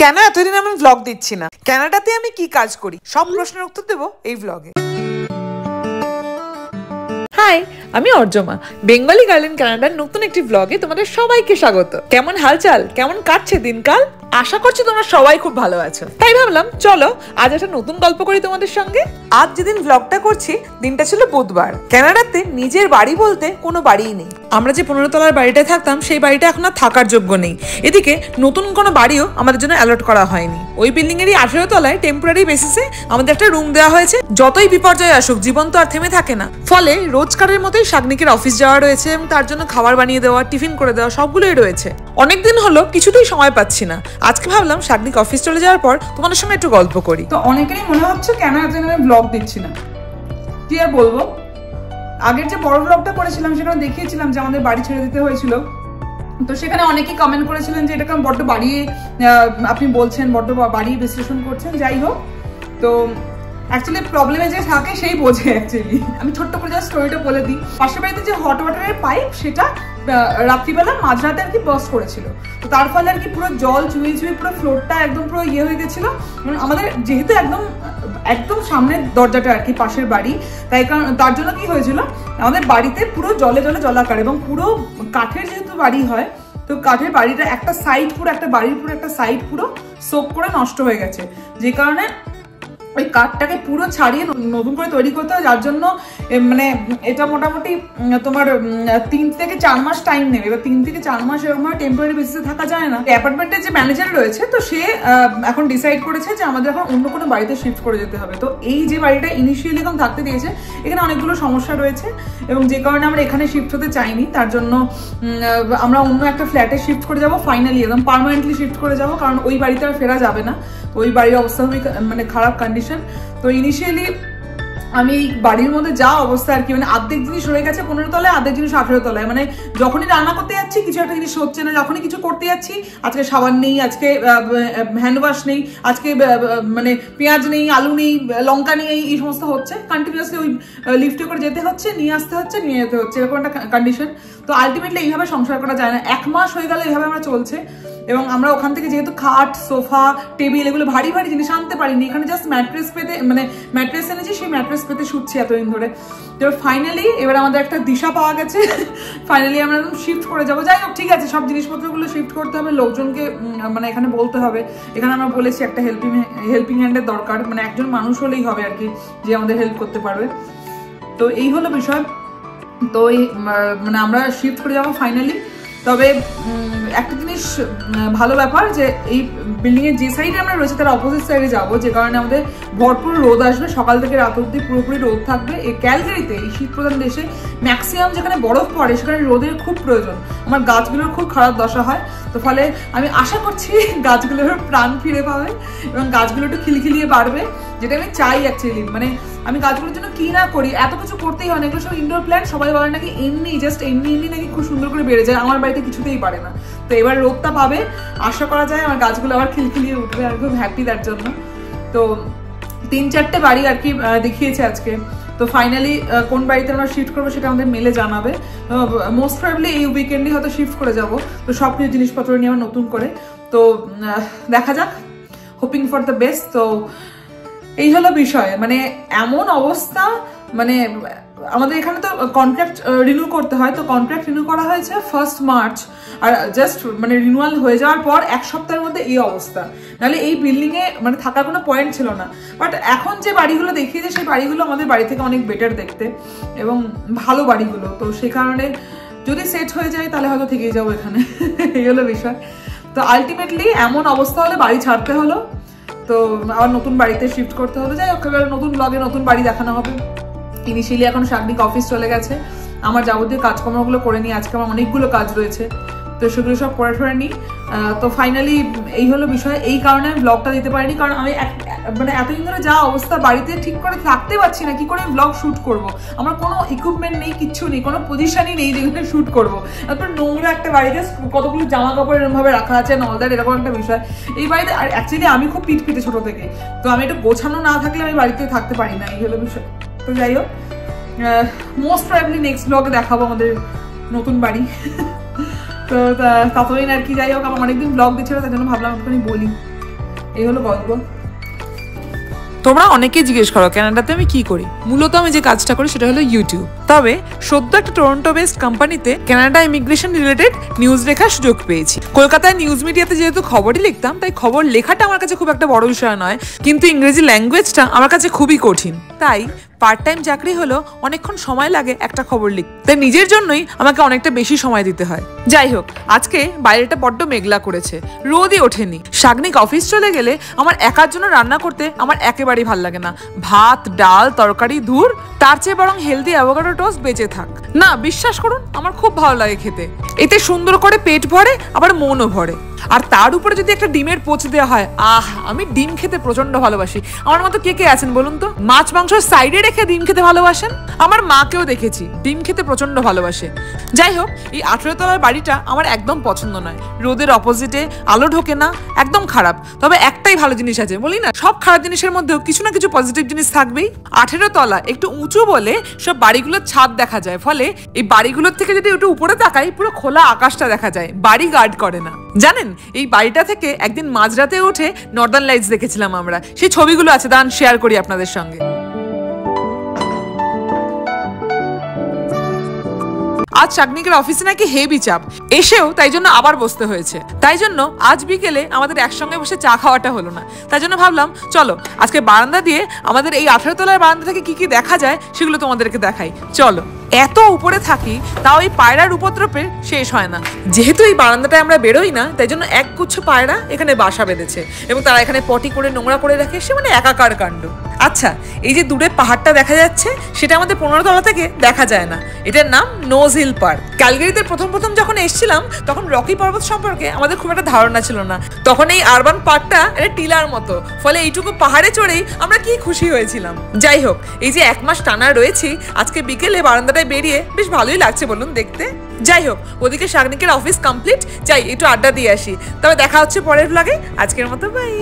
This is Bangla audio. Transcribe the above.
কেন এতদিন আমি ব্লগ দিচ্ছি না? কানাডাতে আমি কি কাজ করি সব প্রশ্নের উত্তর দেবো এই ব্লগে। হাই, আমি অর্জমা, বেঙ্গলি গার্ল ইন কানাডার নতুন একটি ব্লগে তোমাদের সবাইকে স্বাগত। কেমন হালচাল, কেমন কাটছে দিনকাল? আশা করছি তোমরা সবাই খুব ভালো আছো। তাই ভাবলাম চলো আজ একটা নতুন গল্প করি তোমাদের সঙ্গে। আজ যেদিন ব্লগটা করছি দিনটা ছিল বুধবার। কানাডাতে নিজের বাড়ি বলতে কোনো বাড়িই নেই। আমরা যে 15 তলার বাড়িটায় থাকতাম সেই বাড়িটা এখন আর থাকার যোগ্য নেই। এদিকে নতুন কোনো বাড়িও আমাদের জন্য অ্যালট করা হয়নি। ওই বিল্ডিং এরই 18 তলায় টেম্পোরারি বেসিসে আমাদের একটা রুম দেওয়া হয়েছে। যতই বিপর্যয় আসুক জীবন তো আর থেমে থাকে না। ফলে রোজকারের মতোই শাগনিকের অফিস যাওয়া রয়েছে এবং তার জন্য খাবার বানিয়ে দেওয়া, টিফিন করে দেওয়া সবগুলোই রয়েছে। অনেকদিন হলো কিছুতেই সময় পাচ্ছি না। আজকে ভাবলাম শাগনিক অফিস চলে যাওয়ার পর তোমাদের সঙ্গে একটু গল্প করি। তো অনেকেরই মনে হচ্ছে কেন একজন আমি ব্লগ দিচ্ছি না, কি আর বলবো। আগের যে বড় ব্লগটা করেছিলাম সেখানে দেখিয়েছিলাম যে আমাদের বাড়ি ছেড়ে দিতে হয়েছিল। তো সেখানে অনেকেই কমেন্ট করেছিলেন যে এটাকে বড্ড বাড়িয়ে আপনি বলছেন, বড্ড বাড়িয়ে বিশ্লেষণ করছেন। যাই হোক, তো অ্যাকচুয়ালি প্রবলেমে যে থাকে সেই বোঝে। অ্যাকচুয়ালি আমি ছোট্ট করে যা স্টোরিটা বলে দিই। পাশের বাড়িতে যে হট ওয়াটারের পাইপ সেটা রাত্রিবেলা মাঝরাতে আর কি বার্স্ট করেছিল। তো তার ফলে আর কি পুরো জল চুয়ে চুয়ে পুরো ফ্লোরটা একদম পুরো ইয়ে হয়ে গেছিল। মানে আমাদের যেহেতু একদম সামনের দরজাটা আর কি পাশের বাড়ি, তাই কারণ তার জন্য কি হয়েছিল আমাদের বাড়িতে পুরো জলে জলে জলাকার এবং পুরো কাঠের যেহেতু বাড়ি হয়, তো কাঠের বাড়িটা একটা সাইড পুরো একটা বাড়ির পুরো একটা সাইড পুরো সোক করে নষ্ট হয়ে গেছে। যে কারণে ওই কাঠটাকে পুরো ছাড়িয়ে নতুন করে তৈরি করতে হয়, যার জন্য মানে এটা মোটামুটি তোমার 3 থেকে 4 মাস টাইম নেবে। এবার 3 থেকে 4 মাস এরকম টেম্পোরারি বেসিসে থাকা যায় না। অ্যাপার্টমেন্টের যে ম্যানেজার রয়েছে তো সে এখন ডিসাইড করেছে যে আমাদের এখন অন্য কোনো বাড়িতে শিফট করে যেতে হবে। তো এই যে বাড়িটা ইনিশিয়ালি এখন থাকতে দিয়েছে এখানে অনেকগুলো সমস্যা রয়েছে এবং যে কারণে আমরা এখানে শিফট হতে চাইনি। তার জন্য আমরা অন্য একটা ফ্ল্যাটে শিফট করে যাবো, ফাইনালি একদম পার্মানেন্টলি শিফট করে যাবো, কারণ ওই বাড়িতে আর ফেরা যাবে না। ওই বাড়ির অবস্থা খুবই মানে খারাপ কন্ডিশন। তো ইনিশিয়ালি আমি এই বাড়ির মধ্যে যা অবস্থা আর কি, মানে অর্ধেক জিনিস রয়ে গেছে 15 তলায়, অর্ধেক জিনিস 18 তলায়। মানে যখনই রান্না করতে যাচ্ছি কিছু একটা জিনিস হচ্ছে না, যখনই কিছু করতে যাচ্ছি আজকে সাবান নেই, আজকে হ্যান্ড ওয়াশ নেই, আজকে মানে পেঁয়াজ নেই, আলু নেই, লঙ্কা নেই, এই সমস্ত হচ্ছে। কন্টিনিউয়াসলি ওই লিফটে করে যেতে হচ্ছে, নিয়ে আসতে হচ্ছে, নিয়ে যেতে হচ্ছে, এরকম একটা কন্ডিশন। তো আলটিমেটলি এইভাবে সংসার করা যায় না। 1 মাস হয়ে গেল এইভাবে আমরা চলছে এবং আমরা ওখান থেকে যেহেতু খাট, সোফা, টেবিল এগুলো ভারী ভারী জিনিস আনতে পারিনি, এখানে জাস্ট ম্যাট্রেস পেতে মানে ম্যাট্রেস এনেছি, সেই ম্যাট্রেস পেতে শুচ্ছি এতদিন ধরে। তো ফাইনালি এবার আমাদের একটা দিশা পাওয়া গেছে, ফাইনালি আমরা একদম শিফট করে যাবো। যাই হোক, ঠিক আছে, সব জিনিসপত্রগুলো শিফট করতে হবে, লোকজনকে মানে এখানে বলতে হবে। এখানে আমরা বলেছি একটা হেল্পিং হ্যান্ডের দরকার, মানে একজন মানুষ হলেই হবে আর কি যে আমাদের হেল্প করতে পারবে। তো এই হলো বিষয়। তো এই মানে আমরা শিফট করে যাবো ফাইনালি। তবে একটা জিনিস ভালো ব্যাপার যে এই বিল্ডিং এর যে সাইডে আমরা রয়েছে তার অপোজিট সাইডে যাবো, যে কারণে আমাদের ভরপুর রোদ আসবে, সকাল থেকে রাত অব্দি পুরোপুরি রোদ থাকবে। এই ক্যালগারিতে, এই শীত প্রধান দেশে ম্যাক্সিমাম যেখানে বরফ পড়ে সেখানে রোদের খুব প্রয়োজন। আমার গাছগুলোর খুব খারাপ দশা হয়। তো ফলে আমি আশা করছি গাছগুলোর প্রাণ ফিরে পাবে এবং গাছগুলো একটু খিলখিলিয়ে বাড়বে, যেটা আমি চাই অ্যাকচুয়ালি। মানে আমি গাছগুলোর জন্য কি না করি, এত কিছু করতেই হয় না। এগুলো সব ইনডোর প্ল্যান্ট, সবাই বলে নাকি এমনি জাস্ট এমনি নাকি খুব সুন্দর করে বেড়ে যায়। আমার বাড়িতে কিছুতেই পারে না। তো এবার রোদটা পাবে, আশা করা যায় আমার গাছগুলো আবার খিলখিলিয়ে উঠবে, আর খুব হ্যাপি তার জন্য। তো 3-4টে বাড়ি আর কি দেখিয়েছে আজকে। তো ফাইনালি কোন বাড়িতে আমরা শিফট করবো সেটা আমাদের মেলে জানাবে। মোস্ট প্রবাবলি এই উইকেন্ডে হয়তো শিফট করে যাব। তো সব কিছু জিনিসপত্র নিয়ে আবার নতুন করে, তো দেখা যাক, হোপিং ফর দ্য বেস্ট। তো এই হলো বিষয়। মানে এমন অবস্থা, মানে আমাদের এখানে তো কন্ট্রাক্ট রিনিউ করতে হয়। তো কন্ট্রাক্ট রিনিউ করা হয়েছে 1 মার্চ, আর জাস্ট মানে রিনিউয়াল হয়ে যাওয়ার পর 1 সপ্তাহের মধ্যে এই অবস্থা। নাহলে এই বিল্ডিংয়ে মানে থাকার কোনো পয়েন্ট ছিল না। বাট এখন যে বাড়িগুলো দেখিয়েছে সেই বাড়িগুলো আমাদের বাড়ি থেকে অনেক বেটার দেখতে এবং ভালো বাড়িগুলো। তো সে কারণে যদি সেট হয়ে যায় তাহলে হয়তো থেকেই যাবো এখানে। এই হলো বিষয়। তো আলটিমেটলি এমন অবস্থা হলে বাড়ি ছাড়তে হলো, তো আবার নতুন বাড়িতে শিফট করতে হলো। যাই হোক, এবার নতুন ব্লগে নতুন বাড়ি দেখানো হবে। ইনিশিয়ালি এখন শাগনিক অফিস চলে গেছে, আমার যাবতীয় কাজকর্মগুলো করে নিই। আজকে আমার অনেকগুলো কাজ রয়েছে, তো সেগুলো সব করে ঠরে নিই। তো ফাইনালি এই হলো বিষয়। এই কারণে আমি ব্লগটা দিতে পারিনি, কারণ আমি মানে এতদিন ধরে যা অবস্থা, বাড়িতে ঠিক করে থাকতে পারছি না। কি করে ব্লগ শ্যুট করব? আমার কোনো ইকুইপমেন্ট নেই, কিচ্ছু নেই, কোনো পজিশনই নেই যেখানে শ্যুট করবো। তারপর নোংরা একটা বাড়িতে কতগুলো জামা কাপড় এরকমভাবে রাখা আছে, নলদার এরকম একটা বিষয় এই বাড়িতে। আর অ্যাকচুয়ালি আমি খুব পিটপিটে ছোট থেকে, তো আমি একটু গোছানো না থাকলে আমি বাড়িতে থাকতে পারি না। এই হলো বিষয়। তো যাই হোক, মোস্ট প্রবাবলি নেক্সট ব্লগে দেখাবো আমাদের নতুন বাড়ি। তো ততদিন আর কি, যাই হোক, আমার অনেকদিন ব্লগ দিচ্ছিল, তার জন্য ভাবলাম একটুখানি বলি। এই হলো গল্প। তোমরা অনেকেই জিজ্ঞেস করো কানাডাতে আমি কি করি। মূলত আমি যে কাজটা করি সেটা হলো ইউটিউব। তবে সদ্য একটা টরন্টো বেসড কোম্পানিতে কানাডা ইমিগ্রেশন রিলেটেড নিউজ লেখার সুযোগ পেয়েছি। কলকাতায় নিউজ মিডিয়াতে যেহেতু খবরই লিখতাম, তাই খবর লেখাটা আমার কাছে খুব একটা বড় বিষয় নয়, কিন্তু ইংরেজি ল্যাঙ্গুয়েজটা আমার কাছে খুবই কঠিন। তাই পার্ট টাইম চাকরি হলো অনেকক্ষণ সময় লাগে একটা খবর লিখতে, তাই নিজের জন্যই আমাকে অনেকটা বেশি সময় দিতে হয়। যাই হোক, আজকে বাইরেটা বড্ড মেঘলা করেছে, রোদই ওঠেনি। শাগনিক অফিস চলে গেলে আমার একার জন্য রান্না করতে আমার একেবারেই ভাল লাগে না। ভাত, ডাল, তরকারি, ধুর, তার চেয়ে বরং হেলদি অ্যাভোকাডো টোস্ট বেঁচে থাক না। বিশ্বাস করুন, আমার খুব ভালো লাগে খেতে। এতে সুন্দর করে পেট ভরে, আবার মনও ভরে। আর তার উপরে যদি একটা ডিমের পোচ দেওয়া হয়, আমি ডিম খেতে প্রচন্ড ভালোবাসি। আমার মতো কে কে আছেন বলুন তো, মাছ মাংস সাইডে রেখে ডিম খেতে ভালোবাসেন? আমার মাকেও দেখেছি ডিম খেতে প্রচন্ড ভালোবাসে। যাই হোক, এই 18 তলার বাড়িটা আমার একদম পছন্দ নয়। রোদের অপোজিটে, আলো ঢোকে না, একদম খারাপ। তবে একটাই ভালো জিনিস আছে, বলি না, সব খারাপ জিনিসের মধ্যেও কিছু না কিছু পজিটিভ জিনিস থাকবেই। 18 তলা একটু উঁচু বলে সব বাড়িগুলোর ছাদ দেখা যায়, ফলে এই বাড়িগুলোর থেকে যদি একটু উপরে তাকাই, পুরো খোলা আকাশটা দেখা যায়। বাড়ি গার্ড করে না। জানেন, এই বাড়িটা থেকে একদিন মাঝরাতে উঠে নর্দার্ন লাইটস দেখেছিলাম আমরা। সেই ছবিগুলো আছে, দাঁড়ান শেয়ার করি আপনাদের সঙ্গে। আজ শাগনিকের অফিসে নাকি হেভি চাপ, এসেও তাই জন্য আবার বসতে হয়েছে। তাই জন্য আজ বিকেলে আমাদের একসঙ্গে বসে চা খাওয়াটা হলো না। তাই জন্য ভাবলাম চলো আজকে বারান্দা দিয়ে আমাদের এই 18 তলার বারান্দা থেকে কি কি দেখা যায় সেগুলো তোমাদেরকে দেখাই। চলো। এত উপরে থাকি, তাও এই পায়রার উপদ্রবে শেষ হয় না। যেহেতু এই বারান্দাটায় আমরা বেরোই না, তাই জন্য একগুচ্ছ পায়রা এখানে বাসা বেঁধেছে এবং তারা এখানে পটি করে নোংরা করে রাখে। সে মানে একাকার কাণ্ড। আচ্ছা, এই যে দূরে পাহাড়টা দেখা যাচ্ছে, সেটা আমাদের 15 তলা থেকে দেখা যায় না। এটার নাম নোজ হিল পার্ক। ক্যালগারিতে প্রথম যখন এসেছিলাম, তখন রকি পর্বত সম্পর্কে আমাদের খুব একটা ধারণা ছিল না। তখন এই আরবান পার্কটা একটা টিলার মতো, ফলে এইটুকু পাহাড়ে চড়েই আমরা কি খুশি হয়েছিলাম। যাই হোক, এই যে 1 মাস টানা রয়েছি, আজকে বিকেলে বারান্দাটায় বেরিয়ে বেশ ভালোই লাগছে বলুন দেখতে। যাই হোক, ওদিকে শাগনিকের অফিস কমপ্লিট, যাই একটু আড্ডা দিয়ে আসি। তবে দেখা হচ্ছে পরের ব্লগে। আজকের মতো বাই।